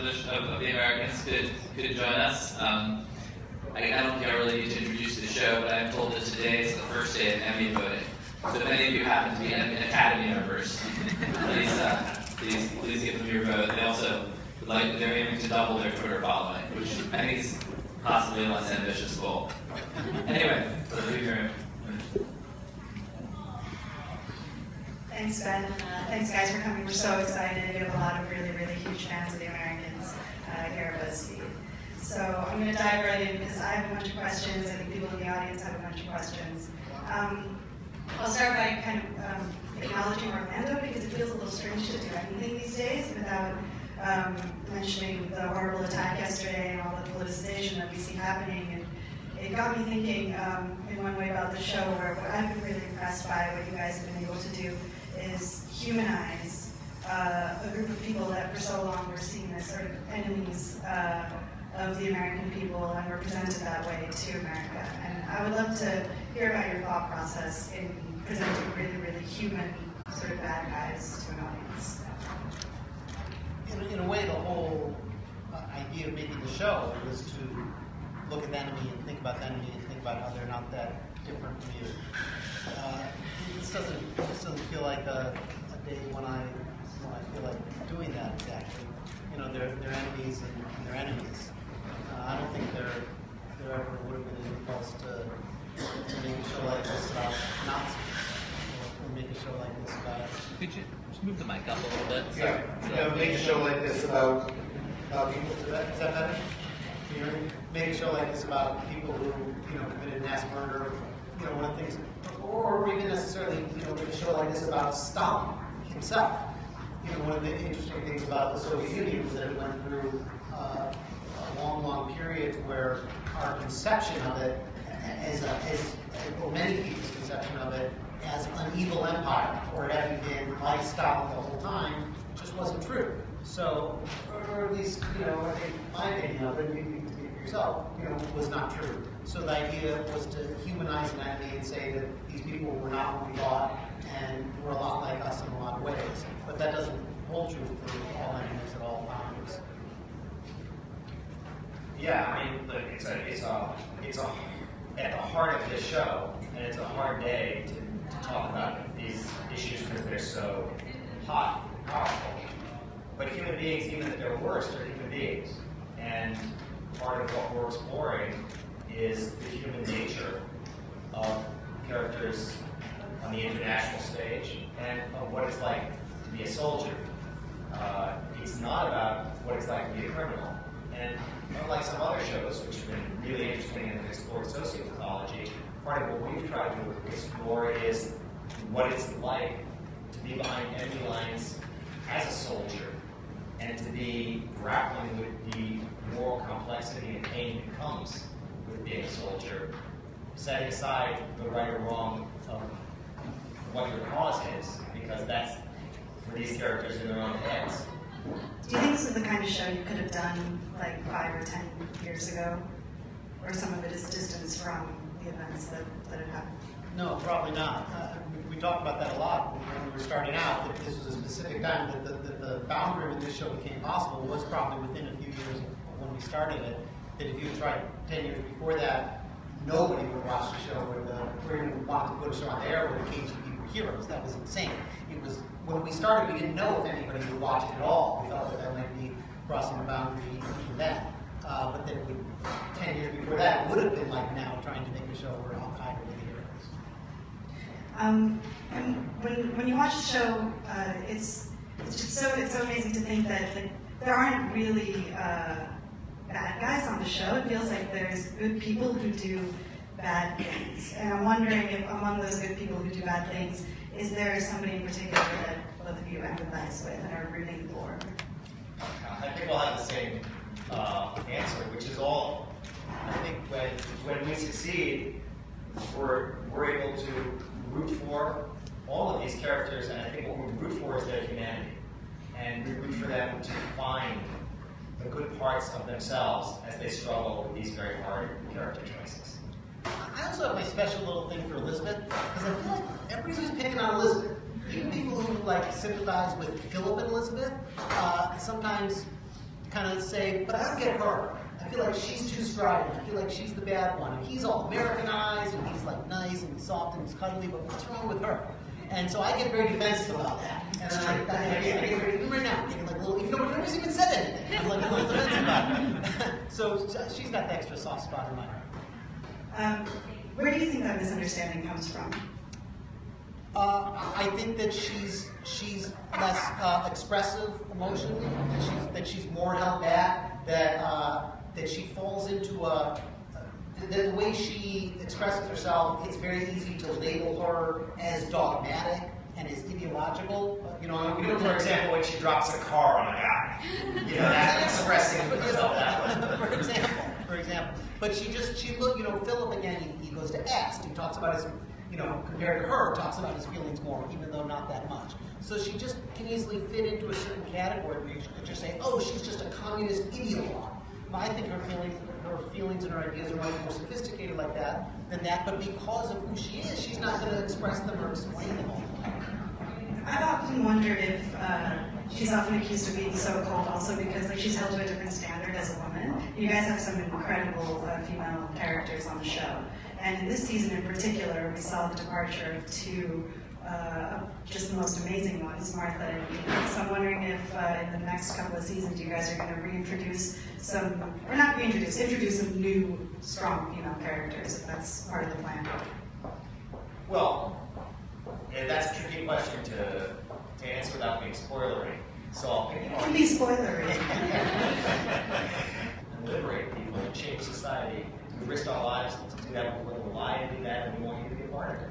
of the Americans could join us. I don't think I really need to introduce the show, but I'm told that today is the first day of Emmy voting. So if any of you happen to be an Academy members, please give them your vote. They also they're aiming to double their Twitter following, which I think is possibly a less ambitious goal. Anyway, for the review. Thanks, Ben. Thanks, guys, for coming. We're so excited. We have a lot of really, really huge fans of the Americans here at BuzzFeed. So I'm going to dive right in because I have a bunch of questions. I think people in the audience have a bunch of questions. I'll start by kind of acknowledging Orlando because it feels a little strange to do anything these days without mentioning the horrible attack yesterday and all the politicization that we see happening. And it got me thinking in one way about the show where what I've been really impressed by, what you guys have been able to do, is humanize a group of people that for so long were seen as sort of enemies of the American people and were presented that way to America. And I would love to hear about your thought process in presenting really, really human sort of bad guys to an audience. In a way, the whole idea of making the show was to look at the enemy and think about the enemy and think about how they're not that different from you. This doesn't feel like a day when I feel like doing that exactly. You know, they're enemies and they're enemies. I don't think there ever would have been an impulse to make a show like this about Nazis, or make a show like this about. Could you just move the mic up a little bit? Yeah, make a show like this about people. Is that better? Make a show like this about people who committed mass murder. One of the things, or even necessarily make a show like this about Stalin himself. One of the interesting things about the Soviet Union was that it went through a long period where our conception of it, or many people's conception of it, as an evil empire, or it having been like Stalin the whole time, just wasn't true. So, or at least, in my opinion of it, you can speak for yourself, was not true. So the idea was to humanize an enemy and say that these people were not what we thought and were a lot like us in a lot of ways. But that doesn't hold true for all enemies at all times. Yeah, I mean, look, it's at the heart of this show, and it's a hard day to talk about these issues because they're so hot and powerful. But human beings, even if they're worse, are human beings. And part of what we're exploring is the human nature of characters on the international stage and of what it's like to be a soldier. It's not about what it's like to be a criminal. And unlike some other shows, which have been really interesting and have explored sociopathology, part of what we've tried to explore is what it's like to be behind enemy lines as a soldier and to be grappling with the moral complexity and pain that comes with being a soldier, setting aside the right or wrong of what your cause is, because that's for these characters in their own heads. Do you think this is the kind of show you could have done like 5 or 10 years ago? Or some of it is distanced from the events that have happened? No, probably not. We talked about that a lot when we were starting out, that this was a specific time that the boundary when this show became possible was probably within a few years of when we started it. That if you had tried 10 years before that, nobody would watch the show or even want to put a show on the air where the KGB were heroes. That was insane. It was, when we started, we didn't know if anybody would watch it at all. We thought that might be crossing the boundary even then. But then 10 years before that, it would have been like now trying to make a show where Al-Qaeda were the heroes. And when you watch the show, it's so amazing to think that there aren't really bad guys on the show. It feels like there's good people who do bad things. And I'm wondering if among those good people who do bad things, is there somebody in particular that both of you empathize with and are rooting for? I think I'll have the same answer, which is all. I think when we succeed, we're able to root for all of these characters, and I think what we root for is their humanity. And we root for them to find the good parts of themselves as they struggle with these very hard character choices. I also have my special little thing for Elizabeth, because I feel like everybody's just picking on Elizabeth. Even people who sympathize with Philip and Elizabeth sometimes kind of say, but I don't get her. I feel like she's too strident. I feel like she's the bad one. And he's all Americanized, and he's like nice and soft and cuddly, but what's wrong with her? And so I get very defensive about that. And then I get very, even right now, getting like a little, even though nobody's even said anything, I'm like a little defensive about it. So she's got the extra soft spot in my heart. Where do you think that misunderstanding comes from? I think that she's less expressive emotionally, that she's more held back, that she falls into the way she expresses herself. It's very easy to label her as dogmatic and as ideological. You know, For example, when she drops a car on a guy, you know, that's expressing herself that way. For example. But she look, you know, Philip again, he goes to Est. He talks about his, you know, compared to her, talks about his feelings more, even though not that much. So she just can easily fit into a certain category where you could just say, oh, she's just a communist ideologue. I think her feelings and her ideas are much more sophisticated like that than that, but because of who she is, she's not going to express them or explain them all. I've often wondered if she's often accused of being so cold also because like she's held to a different standard as a woman. You guys have some incredible female characters on the show. And in this season in particular, we saw the departure of two just the most amazing ones, Martha and Eva. So I'm wondering if in the next couple of seasons you guys are going to reintroduce some, or not reintroduce, introduce some new, strong female characters, if that's part of the plan. Well, that's a tricky question to answer without being spoilery. So I'll pick It one. can be spoilery. And liberate people and change society. We risked our lives to do that. We're willing to lie and do that, and we want you to be a part of it.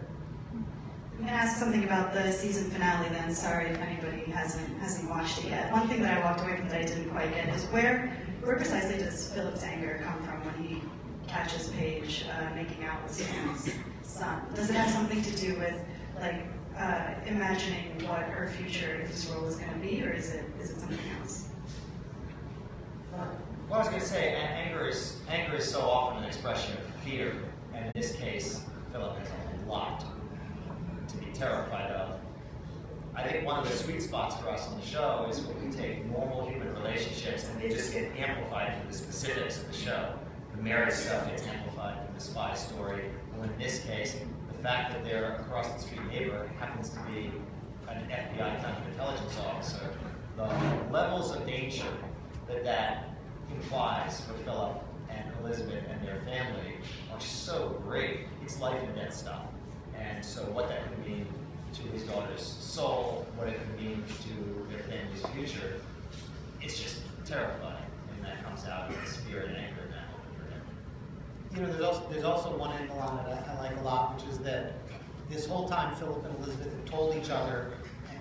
I'm going to ask something about the season finale then. Sorry if anybody hasn't watched it yet. One thing that I walked away from that I didn't quite get is where precisely does Philip's anger come from when he catches Paige making out with Susan's son? Does it have something to do with like imagining what her future, if his role is going to be, or is it something else? Well, I was going to say, anger is so often an expression of fear, and in this case, Philip has a lot to be terrified of. I think one of the sweet spots for us on the show is when we take normal human relationships and they just get amplified through the specifics of the show. The marriage stuff gets amplified through the spy story. Well, in this case, the fact that their across the street neighbor happens to be an FBI counterintelligence officer, the levels of danger that implies for Philip and Elizabeth and their family are so great. It's life and death stuff. And so what that could mean to his daughter's soul, what it could mean to their family's future, it's just terrifying. And that comes out in the spirit and anger of that for him. You know, there's also one angle on it I like a lot, which is that this whole time Philip and Elizabeth have told each other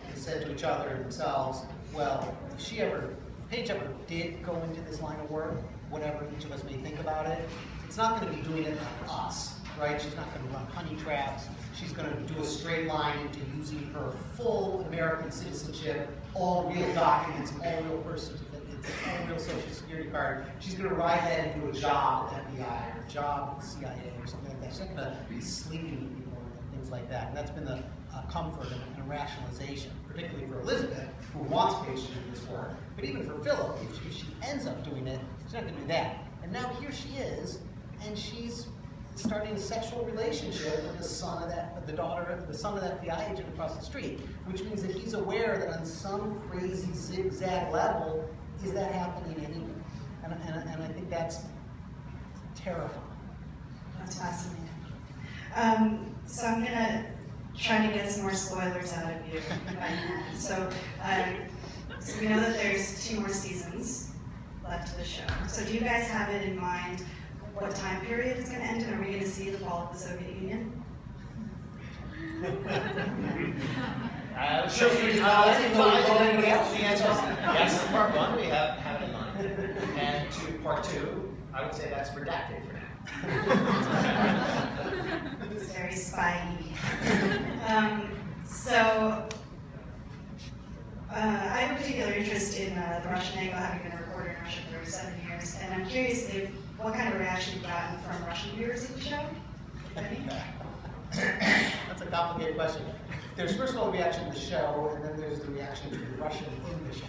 and said to each other and themselves, well, if Paige ever did go into this line of work, whatever each of us may think about it, it's not going to be doing it like us, right? She's not going to run honey traps. She's going to do a straight line into using her full American citizenship, all real documents, all real birth certificates, all real social security card. She's going to ride that into a job at FBI or a job at the CIA or something like that. She's not going to be sleeping with people and things like that. And that's been the comfort and rationalization, particularly for Elizabeth, who wants Paige to do this work. But even for Philip, if she ends up doing it, she's not going to do that. And now here she is, and she's starting a sexual relationship with the son of that FBI agent across the street, which means that he's aware that on some crazy zigzag level, is that happening anywhere? And I think that's terrifying. That's fascinating. So I'm going to try to get some more spoilers out of you if I can. So we know that there's 2 more seasons left of the show. So do you guys have it in mind what time period it's going to end in? Are we going to see the fall of the Soviet Union? I think the answer is yes to part 1, we have it in mind. And to part 2, I would say that's redacted for now. It's very spy-y. I have a particular interest in the Russian angle, having been a reporter in Russia for 7 years, and I'm curious what kind of reaction you've gotten from Russian viewers of the show? That's a complicated question. There's first of all the reaction to the show, and then there's the reaction to the Russian in the show.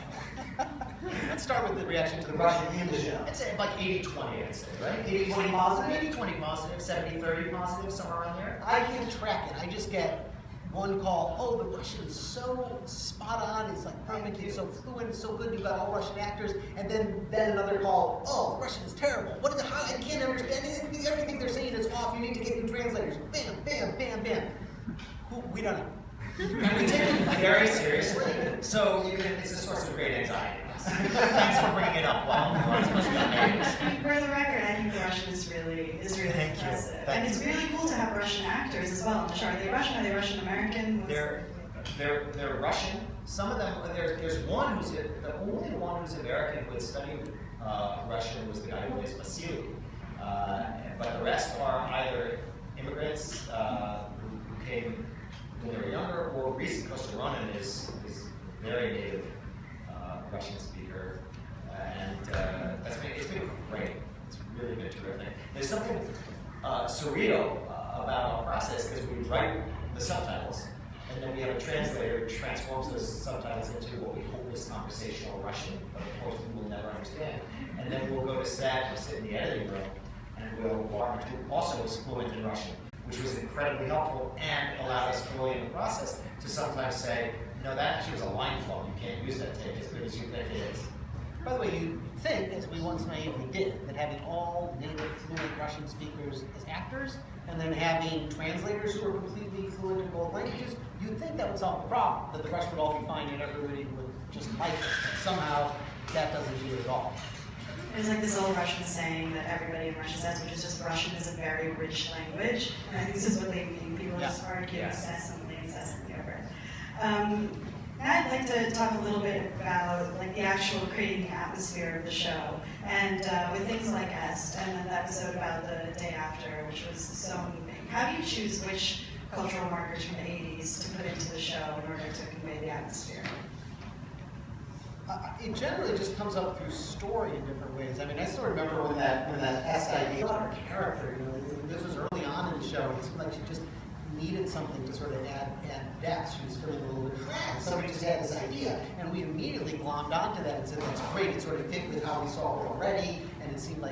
Let's start with the reaction to the Russian in the show. I'd say like 80-20, I'd say, right? 80-20 positive? 80-20 positive, 70-30 positive, somewhere around there. I can't track it. I just get one call, oh, the Russian is so spot on, it's like perfect, it's so fluent, it's so good, you've got all Russian actors, and then another call, oh, the Russian is terrible. What is how I can't understand anything, everything they're saying is off, you need to get new translators. Bam, bam, bam, bam. We don't know. And we take it very seriously, so it's a source of great anxiety. Thanks for bringing it up. Wow. For the record, I think the Russian is really impressive. And it's really cool to have Russian actors as well. Are they Russian? Are they Russian American? They're Russian. Some of them. There's one who's the only one who's American who had studied Russian was the guy who plays Vasily. But the rest are either immigrants who came when they were younger, or recent. Costa Ronin is very native Russian speaker, and it's been great. It's really been terrific. There's something surreal about our process because we write the subtitles, and then we have a translator who transforms those subtitles into what we hope is conversational Russian, but of course we will never understand. And then we'll go to set or sit in the editing room, and we'll who also was fluent in Russian, which was incredibly helpful and allowed us early in the process to sometimes say, no, that actually was a line flaw. You can't use that take as good as you think it is. By the way, you think, as we once naively did, that having all native fluent Russian speakers as actors, and then having translators who are completely fluent in both languages, you'd think that would solve the problem, that the Russian would all be fine and everybody would just like it. But somehow, that doesn't do it at all. There's like this old Russian saying that everybody in Russia says, which is just Russian is a very rich language. And I think this is what they mean. People just argue incessantly over it. I'd like to talk a little bit about like the actual creating the atmosphere of the show, and with things like Est, and then the episode about the day after, which was so moving. How do you choose which cultural markers from the 80s to put into the show in order to convey the atmosphere? It generally just comes up through story in different ways. I mean, I still remember when that Est idea about her character, you know, this was early on in the show, it seemed like she just needed something to sort of add depth. She was feeling a little bit flat. Somebody just had this idea, and we immediately glommed onto that and said, that's great, it sort of fit with how we saw her already, and it just seemed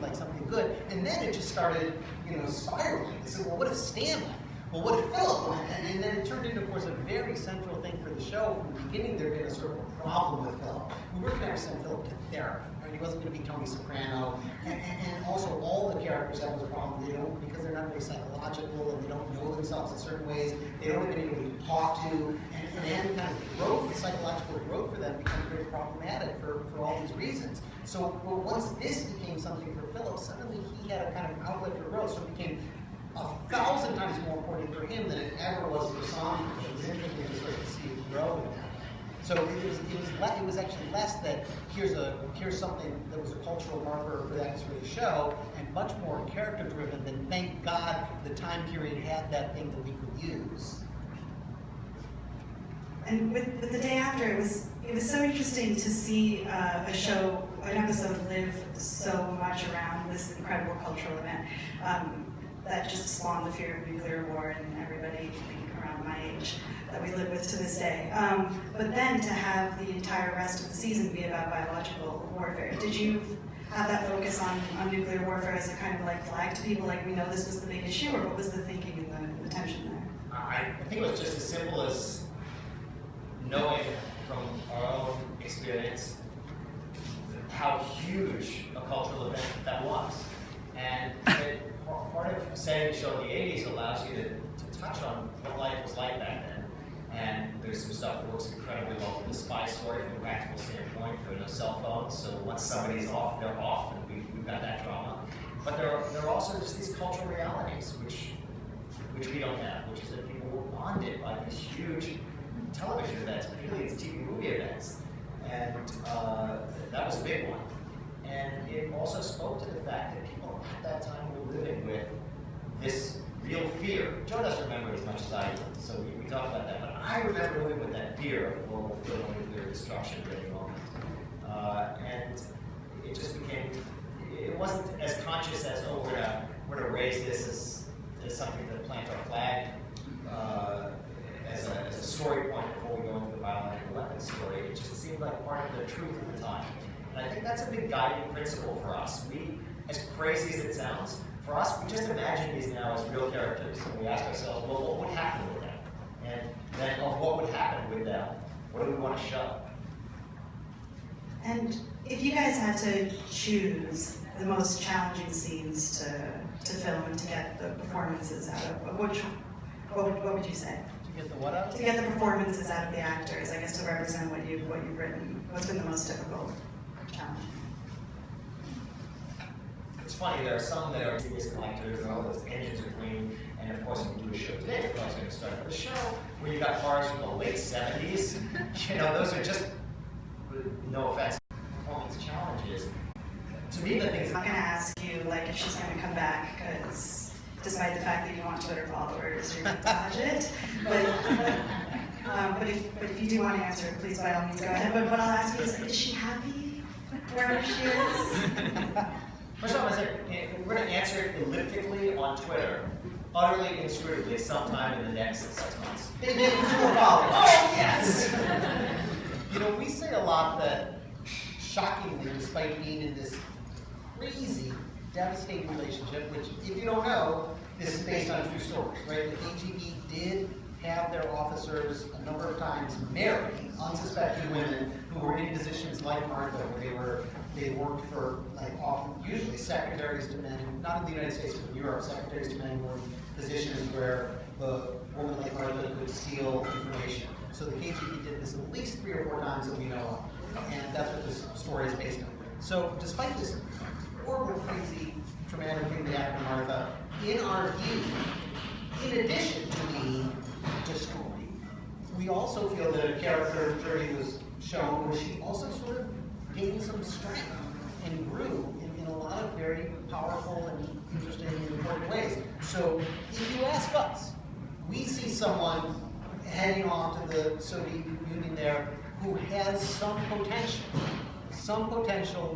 like something good. And then it just started, you know, spiraling. They said, well, what if Stan went? Well, what if Philip went? And then it turned into, of course, a very central thing for the show. From the beginning, there had been a sort of a problem with Philip. We weren't going to send Philip to therapy. Right? He wasn't going to be Tony Soprano. And also, all the characters have this problem. They don't, because they're not very psychological and they don't know themselves in certain ways. They don't have anybody to talk to. And any kind of growth, psychological growth for them becomes very problematic for all these reasons. So once this became something for Philip, suddenly he had a kind of outlet for growth. So it became 1,000 times more important for him than it ever was for Sonya. It was interesting to sort of see it grow in that. So it was actually less that here's something that was a cultural marker for that sort of show, and much more character driven than thank God the time period had that thing that we could use. And with the day after, it was so interesting to see a show, an episode live so much around this incredible cultural event. That just spawned the fear of nuclear war in everybody around my age that we live with to this day. But then to have the entire rest of the season be about biological warfare. Did you have that focus on nuclear warfare as a kind of like flag to people, like we know this was the big issue, or what was the thinking and the tension there? I think it was just as simple as knowing from our own experience how huge a cultural event that was. And part of setting the show in the 80s allows you to touch on what life was like back then. And there's some stuff that works incredibly well for the spy story from a practical standpoint. There are no cell phones, so once somebody's off, they're off, and we've got that drama. But there are also just these cultural realities which we don't have, which is that people were bonded by these huge television events, particularly these TV movie events. And that was a big one. And it also spoke to the fact that people at that time were living with this real fear. Joe doesn't remember as much as I do, so we talk about that. But I remember living with that fear of global nuclear destruction at any moment. And it just became, it wasn't as conscious as, oh, we're gonna raise this as something to plant our flag as seemed like part of the truth at the time. And I think that's a big guiding principle for us. We, as crazy as it sounds, for us, we just imagine these now as real characters. And we ask ourselves, well, what would happen with them? And then of what would happen with them, what do we want to show? And if you guys had to choose the most challenging scenes to film and to get the performances out of, what would you say? To get the what out? To get the performances out of the actors, I guess to represent what you've written. What's been the most difficult challenge? It's funny, there are some that are serious collectors, and all those engines are green, and of course when we do a show today, we're going to start with a show where you got cars from the late 70s. You know, those are just, no offense, performance challenges. To me, the things I'm not going to ask you like if she's going to come back, because despite the fact that you want Twitter followers, you're going to dodge it. But if you do want to answer it, please by all means go ahead. But what I'll ask you is she happy wherever she is? First of all, we're going to answer it elliptically on Twitter, utterly inscrutably, sometime in the next 6 months. Oh, yes! You know, we say a lot that, shockingly, despite being in this crazy, devastating relationship, which, if you don't know, this is based on true stories, right? The KGB did have their officers a number of times marry unsuspecting women who were in positions like Martha, where they worked for, like, often, usually secretaries to men, not in the United States, but in Europe, secretaries to men were in positions where the woman like Martha could steal information. So the KGB did this at least 3 or 4 times that we know of, and that's what this story is based on. So despite this horrible, crazy, traumatic thing that happened to Martha, in our view, in addition to being destroyed, we also feel that a character journey was shown where she also sort of gained some strength and grew in a lot of very powerful and interesting and important ways. So if you ask us, we see someone heading off to the Soviet Union there who has some potential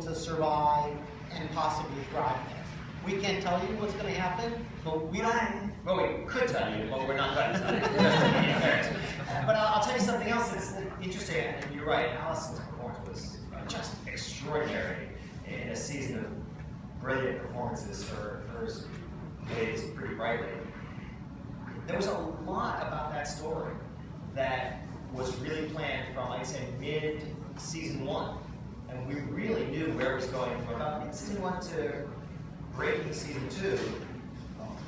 to survive and possibly thrive there. We can't tell you what's going to happen, but we don't. Well, we could tell you, but we're not going to tell you. But I'll tell you something else that's interesting, and you're right, Allison's performance was just extraordinary in a season of brilliant performances. Hers blazed pretty brightly. There was a lot about that story that was really planned from, I'd say, mid-season 1. And we really knew where it was going from about mid-season 1 to breaking season 2.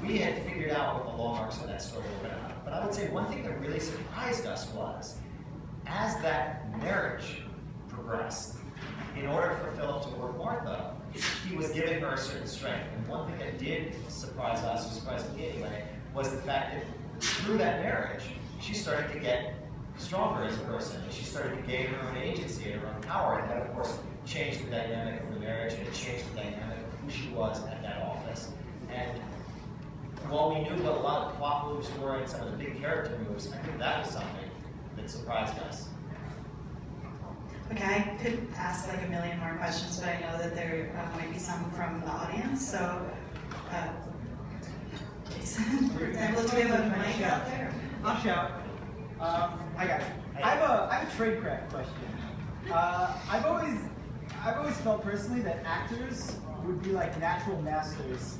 We had figured out what the long arcs of that story were going to be. But I would say one thing that really surprised us was, as that marriage progressed, in order for Philip to work Martha, he was giving her a certain strength. And one thing that did surprise us, or surprised me anyway, was the fact that through that marriage, she started to get stronger as a person. And she started to gain her own agency and her own power. And that, of course, changed the dynamic of the marriage, and it changed the dynamic of who she was at that office. And while we knew what a lot of the plot moves were and some of the big character moves, I think that was something that surprised us. Okay, I could ask like a million more questions, but I know that there might be some from the audience. So, Jason, do we have a mic out there? I'll shout. I got it. I have a tradecraft question. I've always felt personally that actors would be like natural masters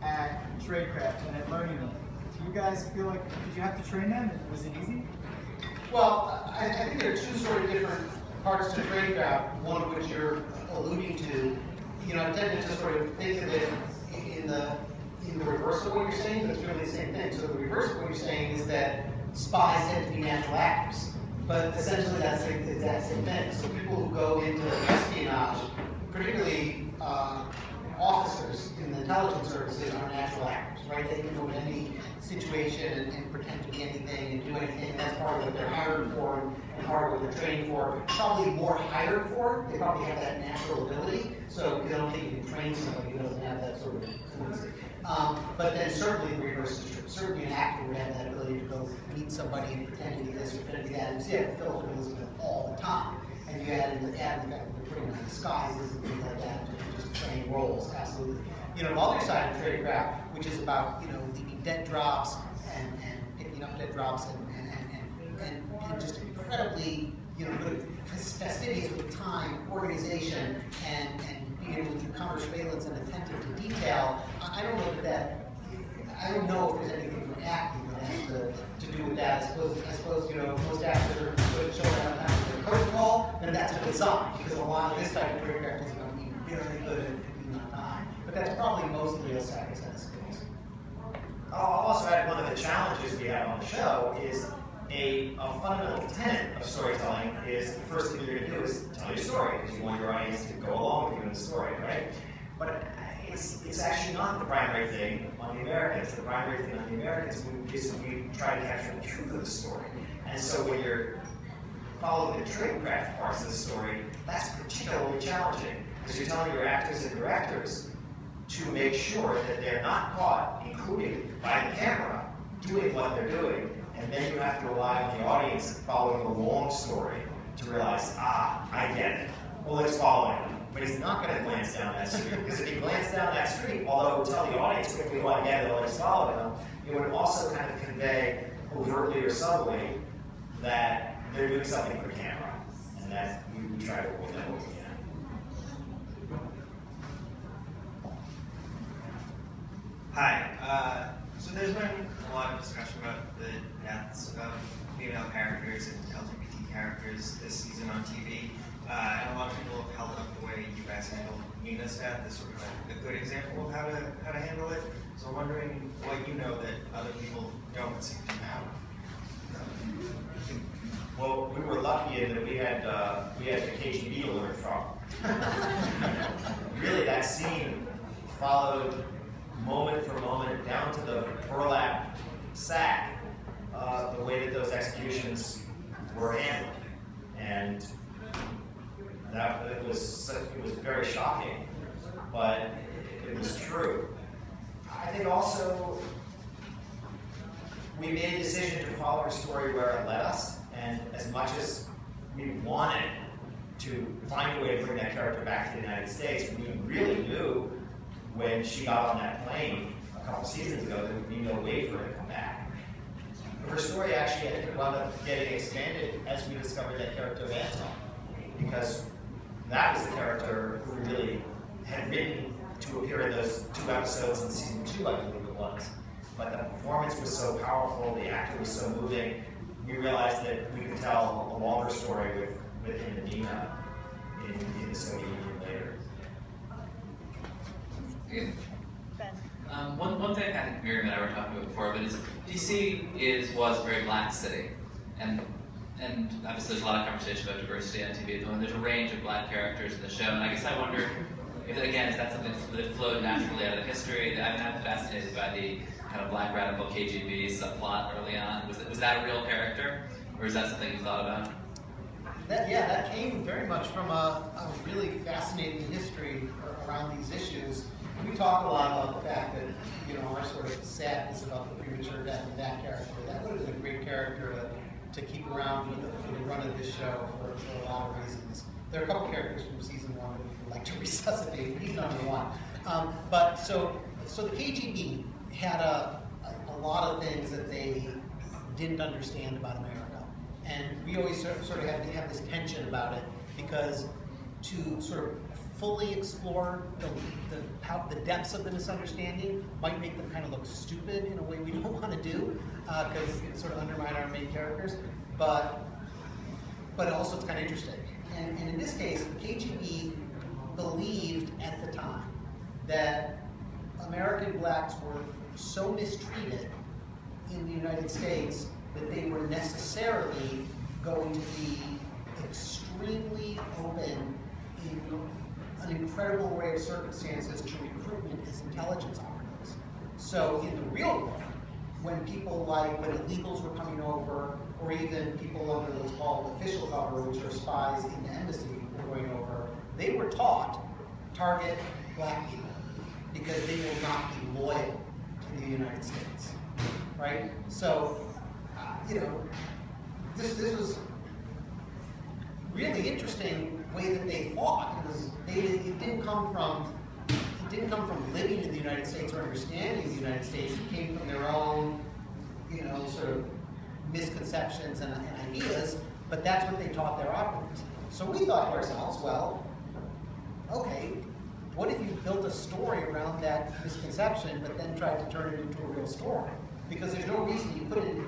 at tradecraft and at learning them. Do you guys feel like, did you have to train them? Was it easy? Well, I think there are two sort of different parts to tradecraft, one of which you're alluding to. You know, I tend to just sort of think of it in the reverse of what you're saying, but it's really the same thing. So the reverse of what you're saying is that spies tend to be natural actors. But essentially that's the exact same thing. So people who go into espionage, particularly officers in the intelligence services, are natural actors, right? They can go in any situation and pretend to be anything and do anything. That's part of what they're hired for and part of what they're trained for. Probably more hired for. They probably have that natural ability. So they don't think you can train somebody who doesn't have that sort of fluency. But then certainly the reverse is true. Certainly an actor would have that ability to go meet somebody and pretend to be this or pretend to be that. And see it with Philip and Elizabeth all the time. And you add in the fact that they're putting on disguises and things like that to just playing roles, absolutely. You know, the other side of tradecraft, which is about, you know, leaving dead drops and picking up dead drops and just incredibly, good fastidious with time, organization, and being able to do countersurveillance and attentive to detail. I don't know if there's anything from acting that has to do with that. I suppose most actors are good showing up after the curtain call, and that's a good sign, because a lot of this type of career is going to be very good at being on time. But that's probably mostly a second set of skills. I'll also add one of the challenges we have on the show is a fundamental tenet of storytelling is the first thing you're going to do is tell your story, because you want your audience to go along with you in the story, right? But it's actually not the primary thing on the Americans. The primary thing on the Americans is we try to capture the truth of the story. And so when you're following the tradecraft parts of the story, that's particularly challenging, because you're telling your actors and directors to make sure that they're not caught, including by the camera, doing what they're doing. And then you have to rely on the audience following the long story to realize, I get it. Well, he's following him. But he's not going to glance down that street. Because if he glanced down that street, although it would tell the audience quickly, I get it, he's following him, it would also kind of convey overtly or subtly that they're doing something for camera. And that we try to avoid that what we can. Hi. So there's been a lot of discussion about the deaths of female characters and LGBT characters this season on TV. And a lot of people have held up the way you guys handled Nina's death as sort of a good example of how to handle it. So I'm wondering what you know that other people don't seem to know. Well, we were lucky in that we had the KGB to learn from. Really, that scene followed moment for moment down to the burlap sack, the way that those executions were handled, and it was very shocking, but it was true. I think also we made a decision to follow her story where it led us, and as much as we wanted to find a way to bring that character back to the United States, we really knew when she got on that plane a couple seasons ago, there would be no way for her to come back. Her story actually, I think, wound up getting expanded as we discovered that character of Anton, because that was the character who we really had written to appear in those 2 episodes in season 2, I believe it was. But the performance was so powerful, the actor was so moving, we realized that we could tell a longer story with him and Nina in the Soviet Union later. One thing I think Miriam and I were talking about before, but is DC was a very black city, and obviously there's a lot of conversation about diversity on TV. There's a range of black characters in the show, and I guess I wonder if, again, is that something that flowed naturally out of history? I'm fascinated by the kind of black radical KGB subplot early on. Was that a real character, or is that something you thought about? That came very much from a really fascinating history around these issues. We talk a lot about the fact that, our sort of sadness about the premature death of that character. That would have been a great character to keep around for the run of this show for a lot of reasons. There are a couple characters from season 1 that we would like to resuscitate. He's number 1. But so the KGB had a lot of things that they didn't understand about America. And we always sort of have this tension about it, because to sort of fully explore the depths of the misunderstanding might make them kind of look stupid in a way we don't want to do, because it sort of undermine our main characters. But also it's kind of interesting. And in this case, the KGB believed at the time that American blacks were so mistreated in the United States that they were necessarily going to be extremely open in an incredible array of circumstances to recruitment as intelligence operatives. So in the real world, when illegals were coming over, or even people under what's called official cover, which are spies in the embassy, were going over, they were taught target black people because they will not be loyal to the United States, right? So, this was really interesting way that they fought, because it didn't come from living in the United States or understanding the United States. It came from their own, sort of misconceptions and ideas. but that's what they taught their operators. So we thought to ourselves, well, okay, what if you built a story around that misconception, but then tried to turn it into a real story? Because there's no reason you couldn't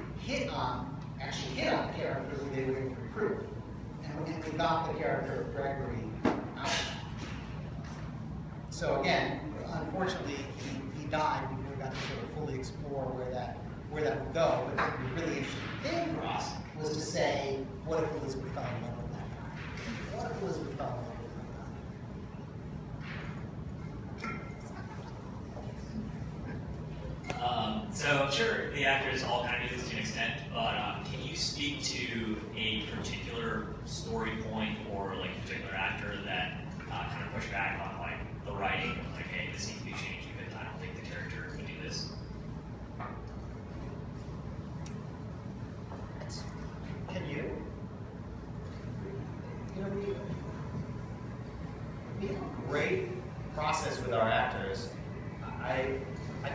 actually hit on the character who they were going to recruit. And we got the character of Gregory out. So again, unfortunately, he died before we got to sort of fully explore where that would go. But the really interesting thing for us was to say, what if Elizabeth fell in love with that guy? What if Elizabeth fell in love with So I'm sure the actors all kind of do this to an extent, but can you speak to a particular story point or like a particular actor that kind of pushed back on like the writing, like, hey, this needs to be changed because I don't think the character would do this? Can you? You know, we have a great process with our actors. I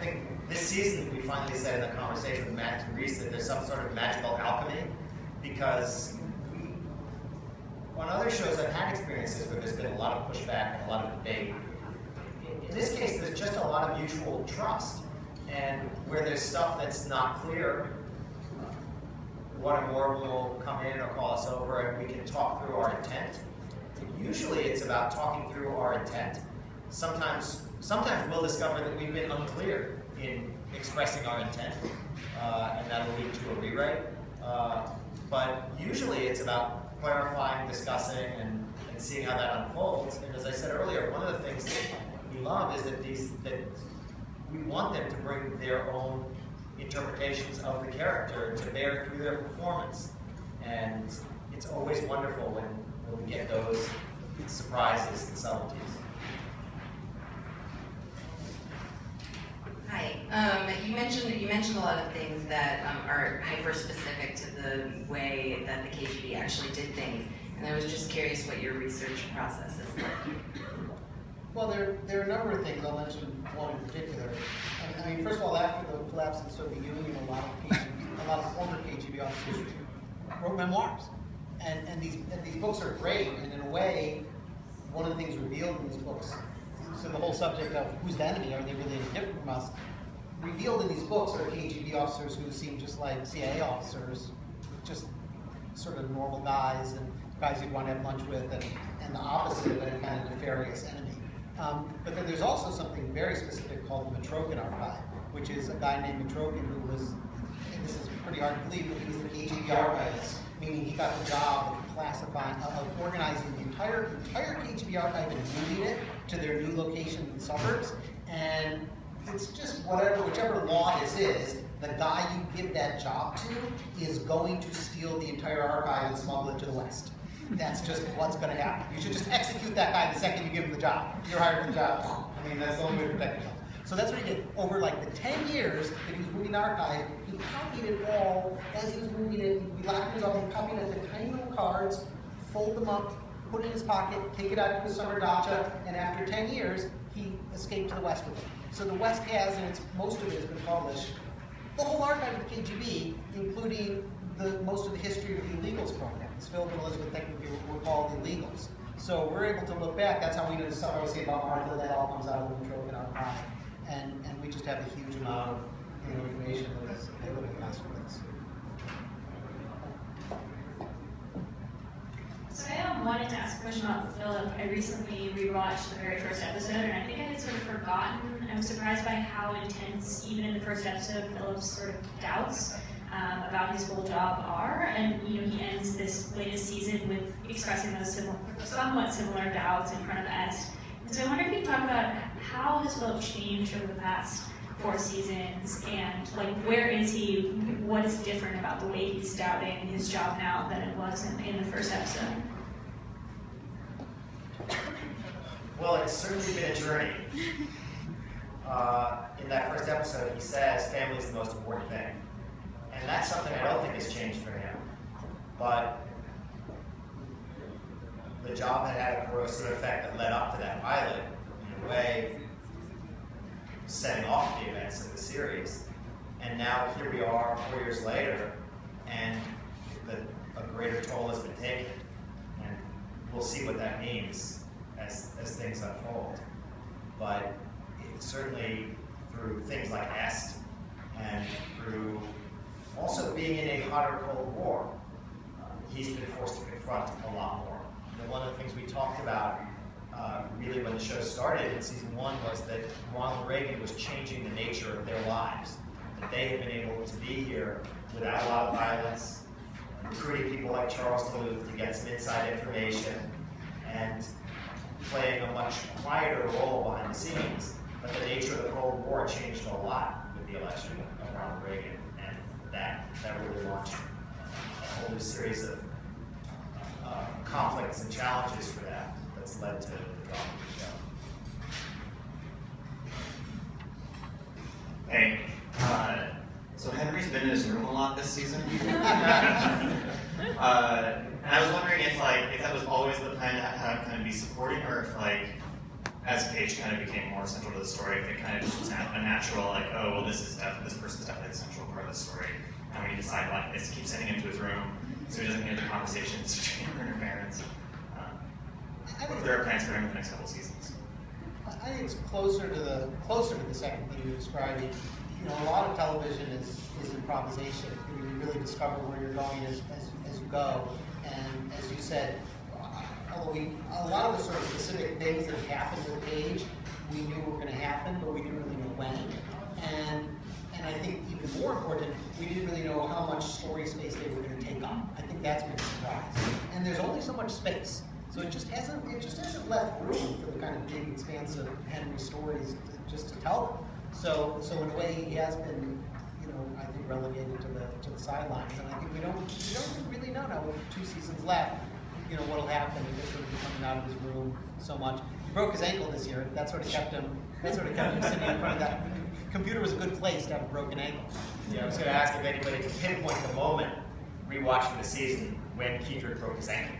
think this season we finally said in the conversation with Matt and Reese that there's some sort of magical alchemy, because on other shows I've had experiences where there's been a lot of pushback and a lot of debate. In this case, there's just a lot of mutual trust, and where there's stuff that's not clear, one or more will come in or call us over and we can talk through our intent. Usually it's about talking through our intent. Sometimes we'll discover that we've been unclear in expressing our intent, and that'll lead to a rewrite. But usually it's about clarifying, discussing, and seeing how that unfolds. And as I said earlier, one of the things that we love is that we want them to bring their own interpretations of the character to bear through their performance. And it's always wonderful when we get those surprises and subtleties. Hi. You mentioned a lot of things that are hyper-specific to the way that the KGB actually did things, and I was just curious what your research process is like. Well, there are a number of things. I'll mention one in particular. I mean, first of all, after the collapse of the Soviet Union, a lot of former KGB officers wrote memoirs, and these books are great. And in a way, one of the things revealed in these books, so the whole subject of who's the enemy, are they really any different from us? Revealed in these books are KGB officers who seem just like CIA officers, just sort of normal guys and guys you'd want to have lunch with, and the opposite of any kind of nefarious enemy. But then there's also something very specific called the Mitrokhin Archive, which is a guy named Mitrokhin who was, and this is pretty hard to believe, but he was the KGB archivist, meaning he got the job of organizing the entire KGB archive and moving it to their new location in the suburbs. And it's just whichever law this is, the guy you give that job to is going to steal the entire archive and smuggle it to the West. That's just what's going to happen. You should just execute that guy the second you give him the job. You're hired for the job. I mean, that's the only way to protect yourself. So that's what he did. Over like the 10 years that he was moving the archive, he copied it all as he was moving it. He locked himself and copied it the tiny little cards, fold them up, put it in his pocket, take it out to his summer dacha, and after 10 years, he escaped to the West with it. So the West has, and most of it has been published, the whole archive of the KGB, including most of the history of the illegals programs. Philip and Elizabeth technically were called illegals. So we're able to look back. That's how we know the stuff I was saying about Martha. That all comes out of the Mitrokhin Archive, and we just have a huge amount of information that is available to us for this. So I wanted to ask a question about Philip. I recently rewatched the very first episode, and I think I had sort of forgotten. I was surprised by how intense, even in the first episode, Philip's sort of doubts about his whole job are. And he ends this latest season with expressing those somewhat similar doubts in front of Est. And so I wonder if you could talk about how has Philip changed over the past 4 seasons, and like where is he? What is different about the way he's doubting his job now than it was in the first episode? Well, it's certainly been a journey. In that first episode, he says family is the most important thing. And that's something I don't think has changed for him. But the job had a corrosive effect that led up to that pilot, in a way, setting off the events of the series. And now here we are 4 years later, and the a greater toll has been taken. And we'll see what that means as things unfold. But certainly through things like Est and through also being in a hot or cold war, he's been forced to confront a lot more. And one of the things we talked about really when the show started in season 1 was that Ronald Reagan was changing the nature of their lives. That they had been able to be here without a lot of violence, recruiting people like Charles Duluth to get some inside information, and playing a much quieter role behind the scenes. But the nature of the Cold War changed a lot with the election of Ronald Reagan, and that really launched a whole new series of conflicts and challenges for that that's led to the drama of the show. Hey, so Henry's been in his room a lot this season. And I was wondering if that was always the plan to have kind of be supporting, or if as Paige kind of became more central to the story, if it kind of just was a natural, oh, well, this person's definitely the central part of the story, and we need to sidelight this, keep sending him to his room so he doesn't hear the conversations between her and her parents. What if there are plans for him in the next couple seasons? I think it's closer to the second thing you described. A lot of television is improvisation. You really discover where you're going as you go. And as you said, although a lot of the sort of specific things that have happened with Paige, we knew were going to happen, but we didn't really know when. And I think even more important, we didn't really know how much story space they were going to take up. I think that's been a surprise. And there's only so much space. So it just hasn't left room for the kind of big, expansive Henry stories just to tell them. So in a way, he has been, I think relegated to the sidelines. And I think we don't really know now with 2 seasons left, what'll happen if he's sort of coming out of his room so much. He broke his ankle this year. That sort of kept him sitting in front of that. The computer was a good place to have a broken ankle. Yeah, I was going to ask if anybody could pinpoint the moment rewatching the season when Kedrick broke his ankle.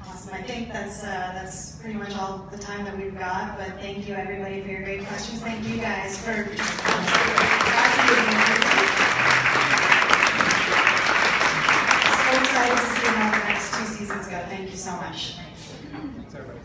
Awesome. I think that's pretty much all the time that we've got, but thank you everybody for your great questions. Thank you guys for so excited to see how the next 2 seasons go. Thank you so much. Thanks, everybody.